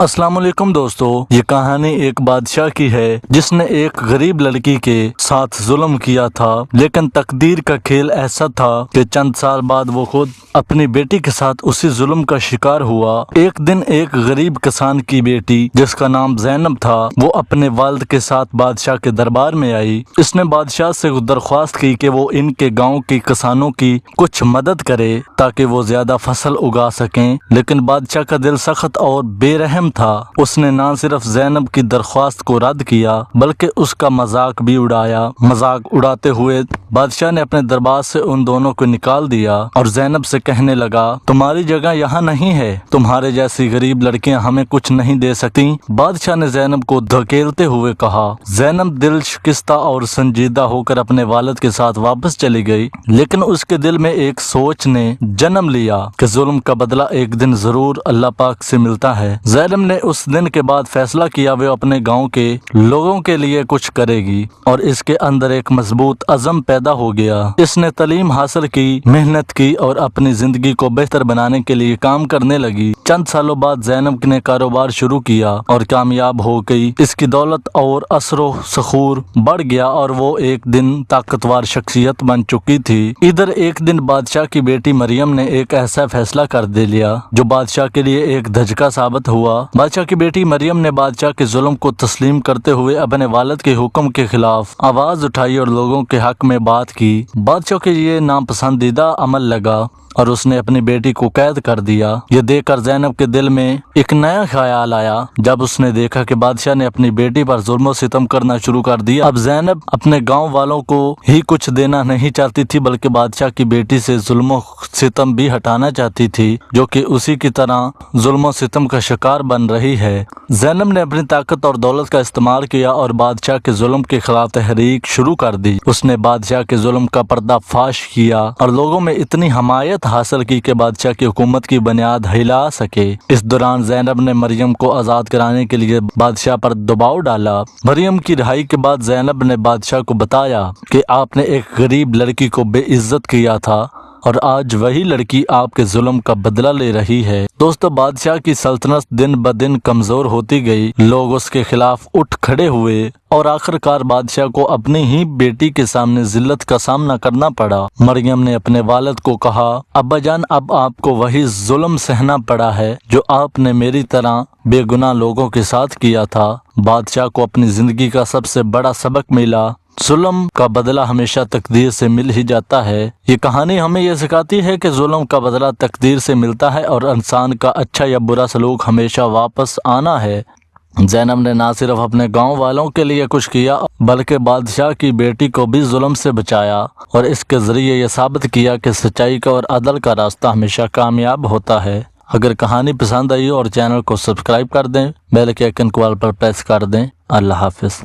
السلام علیکم دوستو، یہ کہانی ایک بادشاہ کی ہے جس نے ایک غریب لڑکی کے ساتھ ظلم کیا تھا، لیکن تقدیر کا کھیل ایسا تھا کہ چند سال بعد وہ خود اپنی بیٹی کے ساتھ اسی ظلم کا شکار ہوا۔ ایک دن ایک غریب کسان کی بیٹی جس کا نام زینب تھا، وہ اپنے والد کے ساتھ بادشاہ کے دربار میں آئی۔ اس نے بادشاہ سے درخواست کی کہ وہ ان کے گاؤں کے کسانوں کی کچھ مدد کرے تاکہ وہ زیادہ فصل اگا سکیں، لیکن بادشاہ کا دل سخت اور بے رحم تھا۔ اس نے نہ صرف زینب کی درخواست کو رد کیا بلکہ اس کا مذاق بھی اڑایا۔ مذاق اڑاتے ہوئے بادشاہ نے اپنے دربار سے ان دونوں کو نکال دیا اور زینب سے کہنے لگا، تمہاری جگہ یہاں نہیں ہے، تمہارے جیسی غریب لڑکیاں ہمیں کچھ نہیں دے سکتی۔ بادشاہ نے زینب کو دھکیلتے ہوئے کہا۔ زینب دل شکستہ اور سنجیدہ ہو کر اپنے والد کے ساتھ واپس چلی گئی، لیکن اس کے دل میں ایک سوچ نے جنم لیا کہ ظلم کا بدلہ ایک دن ضرور اللہ پاک سے ملتا ہے۔ زینب نے اس دن کے بعد فیصلہ کیا وہ اپنے گاؤں کے لوگوں کے لیے کچھ کرے گی، اور اس کے اندر ایک مضبوط عزم پیدا ہو گیا۔ اس نے تعلیم حاصل کی، محنت کی اور اپنی زندگی کو بہتر بنانے کے لیے کام کرنے لگی۔ چند سالوں بعد زینب نے کاروبار شروع کیا اور کامیاب ہو گئی۔ اس کی دولت اور اثر و سخور بڑھ گیا اور وہ ایک دن طاقتور شخصیت بن چکی تھی۔ ادھر ایک دن بادشاہ کی بیٹی مریم نے ایک ایسا فیصلہ کر لیا جو بادشاہ کے لیے ایک دھچکا ثابت ہوا۔ بادشاہ کی بیٹی مریم نے بادشاہ کے ظلم کو تسلیم کرتے ہوئے اپنے والد کے حکم کے خلاف آواز اٹھائی اور لوگوں کے حق میں بات کی۔ بادشاہ کے یہ ناپسندیدہ عمل لگا اور اس نے اپنی بیٹی کو قید کر دیا۔ یہ دیکھ کر زینب کے دل میں ایک نیا خیال آیا۔ جب اس نے دیکھا کہ بادشاہ نے اپنی بیٹی پر ظلم و ستم کرنا شروع کر دیا، اب زینب اپنے گاؤں والوں کو ہی کچھ دینا نہیں چاہتی تھی بلکہ بادشاہ کی بیٹی سے ظلم و ستم بھی ہٹانا چاہتی تھی، جو کہ اسی کی طرح ظلم و ستم کا شکار بن رہی ہے۔ زینب نے اپنی طاقت اور دولت کا استعمال کیا اور بادشاہ کے ظلم کے خلاف تحریک شروع کر دی۔ اس نے بادشاہ کے ظلم کا پردہ فاش کیا اور لوگوں میں اتنی حمایت حاصل کی کہ بادشاہ کی حکومت کی بنیاد ہلا سکے۔ اس دوران زینب نے مریم کو آزاد کرانے کے لیے بادشاہ پر دباؤ ڈالا۔ مریم کی رہائی کے بعد زینب نے بادشاہ کو بتایا کہ آپ نے ایک غریب لڑکی کو بے عزت کیا تھا اور آج وہی لڑکی آپ کے ظلم کا بدلہ لے رہی ہے۔ دوستو، بادشاہ کی سلطنت دن بدن کمزور ہوتی گئی، لوگ اس کے خلاف اٹھ کھڑے ہوئے اور آخرکار بادشاہ کو اپنی ہی بیٹی کے سامنے ذلت کا سامنا کرنا پڑا۔ مریم نے اپنے والد کو کہا، ابا جان، اب آپ کو وہی ظلم سہنا پڑا ہے جو آپ نے میری طرح بے گناہ لوگوں کے ساتھ کیا تھا۔ بادشاہ کو اپنی زندگی کا سب سے بڑا سبق ملا، ظلم کا بدلہ ہمیشہ تقدیر سے مل ہی جاتا ہے۔ یہ کہانی ہمیں یہ سکھاتی ہے کہ ظلم کا بدلہ تقدیر سے ملتا ہے اور انسان کا اچھا یا برا سلوک ہمیشہ واپس آنا ہے۔ زینب نے نہ صرف اپنے گاؤں والوں کے لیے کچھ کیا بلکہ بادشاہ کی بیٹی کو بھی ظلم سے بچایا، اور اس کے ذریعے یہ ثابت کیا کہ سچائی کا اور عدل کا راستہ ہمیشہ کامیاب ہوتا ہے۔ اگر کہانی پسند آئی اور چینل کو سبسکرائب کر دیں، بیل کے آئیکن کو آل پر پریس کر دیں۔ اللہ حافظ۔